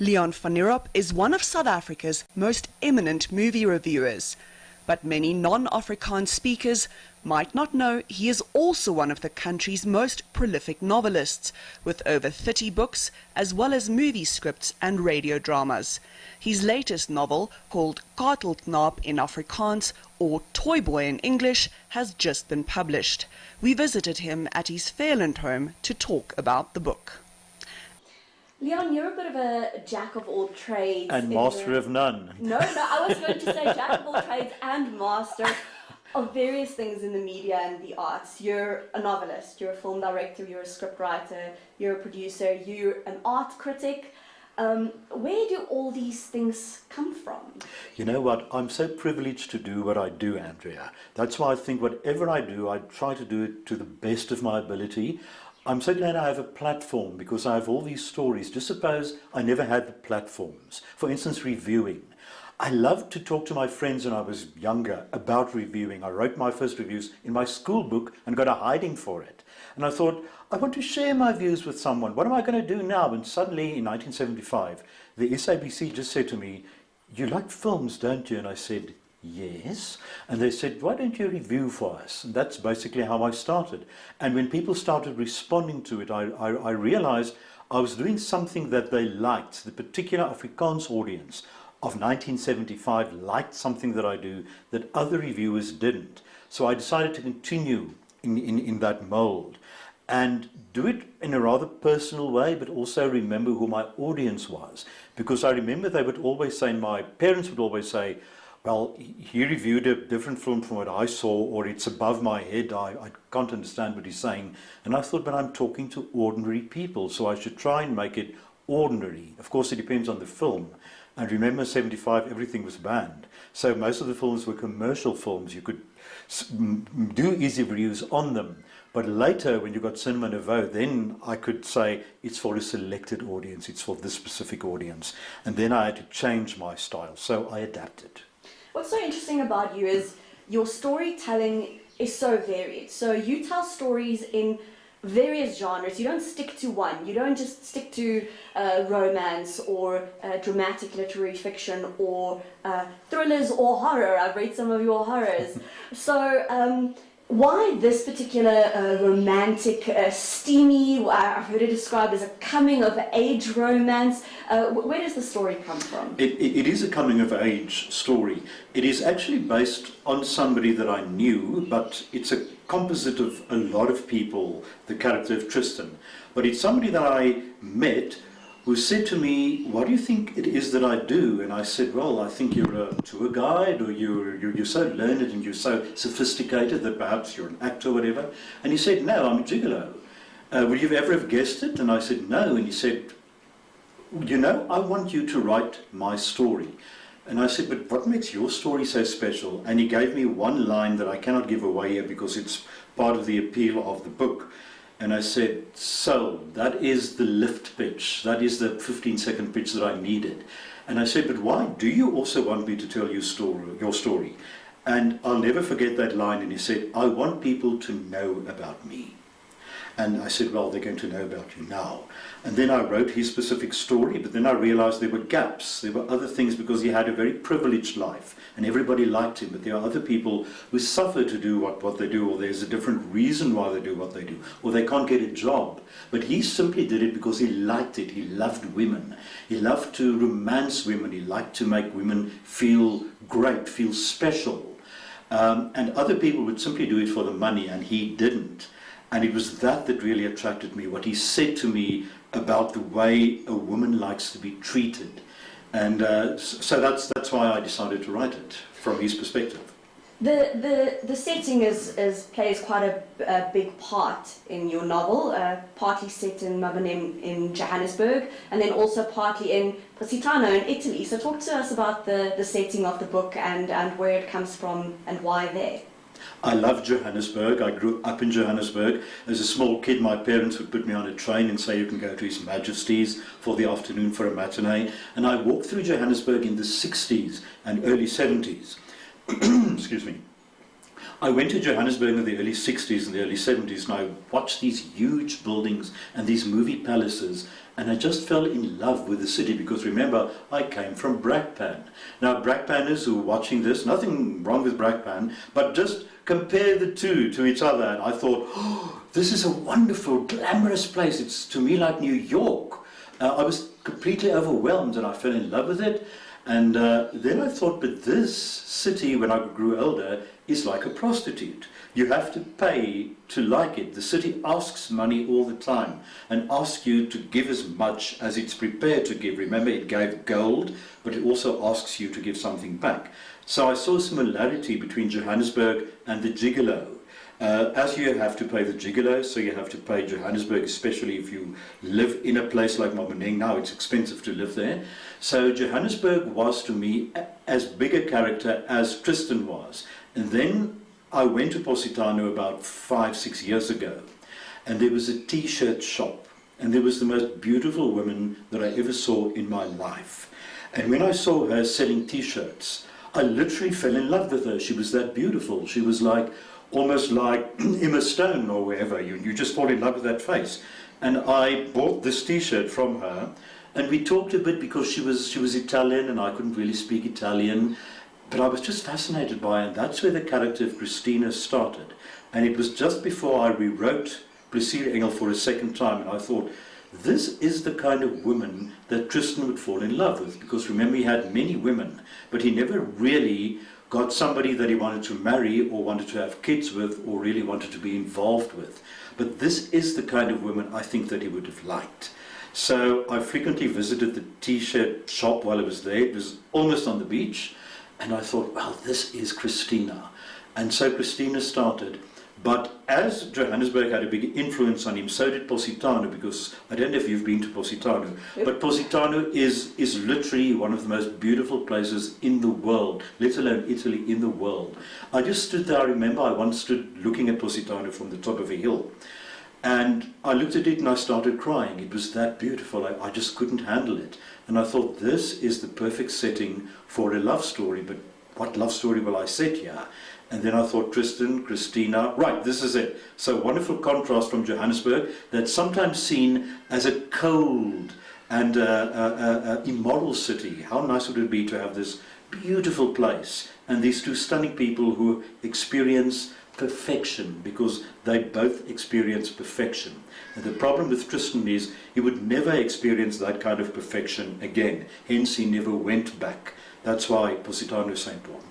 Leon van Nierop is one of South Africa's most eminent movie reviewers, but many non-Afrikaans speakers might not know he is also one of the country's most prolific novelists, with over 30 books as well as movie scripts and radio dramas. His latest novel, called Katelknaap in Afrikaans or Toyboy in English, has just been published. We visited him at his Fairland home to talk about the book. Leon, you're a bit of a jack of all trades. And master of none. No, I was going to say jack of all trades and master of various things in the media and the arts. You're a novelist, you're a film director, you're a scriptwriter, you're a producer, you're an art critic. Where do all these things come from? You know what, I'm so privileged to do what I do, Andrea. That's why I think whatever I do, I try to do it to the best of my ability. I'm so glad I have a platform because I have all these stories. Just suppose I never had the platforms. For instance, reviewing. I loved to talk to my friends when I was younger about reviewing. I wrote my first reviews in my school book and got a hiding for it. And I thought, I want to share my views with someone. What am I going to do now? And suddenly, in 1975, the SABC just said to me, "You like films, don't you?" And I said, "Yes." And they said, "Why don't you review for us?" And that's basically how I started. And when people started responding to it, I realized I was doing something that they liked. The particular Afrikaans audience of 1975 liked something that I do that other reviewers didn't. So I decided to continue in that mold and do it in a rather personal way, but also remember who my audience was. Because I remember they would always say, my parents would always say, "Well, he reviewed a different film from what I saw, or it's above my head, I can't understand what he's saying." And I thought, but I'm talking to ordinary people, so I should try and make it ordinary. Of course, it depends on the film. And remember, 75, everything was banned. So most of the films were commercial films. You could do easy reviews on them. But later, when you got Cinema Nouveau, then I could say it's for a selected audience, it's for this specific audience. And then I had to change my style, so I adapted. What's so interesting about you is your storytelling is so varied. So you tell stories in various genres. You don't stick to one. You don't just stick to romance or dramatic literary fiction or thrillers or horror. I've read some of your horrors. So why this particular romantic, steamy, I've heard it described as a coming-of-age romance? Where does the story come from? It is a coming-of-age story. It is actually based on somebody that I knew, but it's a composite of a lot of people, the character of Tristan. But it's somebody that I met who said to me, "What do you think it is that I do?" And I said, "Well, I think you're a tour guide, or you're so learned and you're so sophisticated that perhaps you're an actor or whatever." And he said, "No, I'm a gigolo." "Would you ever have guessed it?" And I said, "No." And he said, "You know, I want you to write my story." And I said, "But what makes your story so special?" And he gave me one line that I cannot give away here because it's part of the appeal of the book. And I said, "So that is the lift pitch. That is the 15-second pitch that I needed." And I said, "But why do you also want me to tell your story?" And I'll never forget that line. And he said, "I want people to know about me." And I said, "Well, they're going to know about you now." And then I wrote his specific story, but then I realized there were gaps. There were other things because he had a very privileged life and everybody liked him. But there are other people who suffer to do what they do, or there's a different reason why they do what they do, or they can't get a job. But he simply did it because he liked it. He loved women. He loved to romance women. He liked to make women feel great, feel special. And other people would simply do it for the money, and he didn't. And it was that really attracted me, what he said to me about the way a woman likes to be treated. And so that's why I decided to write it, from his perspective. The setting plays quite a big part in your novel, partly set in Mabanem in Johannesburg, and then also partly in Positano in Italy. So talk to us about the setting of the book and where it comes from and why there. I love Johannesburg. I grew up in Johannesburg. As a small kid, my parents would put me on a train and say, "You can go to His Majesty's for the afternoon for a matinee." And I walked through Johannesburg in the 60s and early 70s. Excuse me. I went to Johannesburg in the early 60s and the early 70s, and I watched these huge buildings and these movie palaces, and I just fell in love with the city because, remember, I came from Brakpan. Now, Brakpanners who are watching this, nothing wrong with Brakpan, but just compare the two to each other, and I thought, oh, this is a wonderful, glamorous place. It's to me like New York. I was completely overwhelmed and I fell in love with it. And then I thought, but this city, when I grew older, is like a prostitute. You have to pay to like it. The city asks money all the time and asks you to give as much as it's prepared to give. Remember, it gave gold, but it also asks you to give something back. So I saw a similarity between Johannesburg and the gigolo. As you have to pay the gigolo, so you have to pay Johannesburg, especially if you live in a place like Mamaneng. Now it's expensive to live there. So Johannesburg was to me as big a character as Tristan was. And then I went to Positano about 5-6 years ago, and there was a t-shirt shop, and there was the most beautiful woman that I ever saw in my life. And when I saw her selling t-shirts, I literally fell in love with her. She was that beautiful. She was like, almost like Emma Stone or wherever. You just fall in love with that face. And I bought this t-shirt from her, and we talked a bit because she was Italian and I couldn't really speak Italian, but I was just fascinated by her, and that's where the character of Christina started. And it was just before I rewrote Plesier Engel for a second time, and I thought, this is the kind of woman that Tristan would fall in love with, because remember, he had many women, but he never really got somebody that he wanted to marry or wanted to have kids with or really wanted to be involved with. But this is the kind of woman I think that he would have liked. So I frequently visited the t-shirt shop while I was there. It was almost on the beach, and I thought, well, this is Christina. And so Christina started. But as Johannesburg had a big influence on him, so did Positano, because I don't know if you've been to Positano, but Positano is literally one of the most beautiful places in the world, let alone Italy, in the world. I just stood there. I remember I once stood looking at Positano from the top of a hill, and I looked at it and I started crying. It was that beautiful. I just couldn't handle it. And I thought, this is the perfect setting for a love story, but what love story will I set here? And then I thought, Tristan, Christina, right, this is it. So wonderful contrast from Johannesburg, that's sometimes seen as a cold and immoral city. How nice would it be to have this beautiful place and these two stunning people who experience perfection, because they both experience perfection. And the problem with Tristan is he would never experience that kind of perfection again. Hence, he never went back. That's why Positano is so important.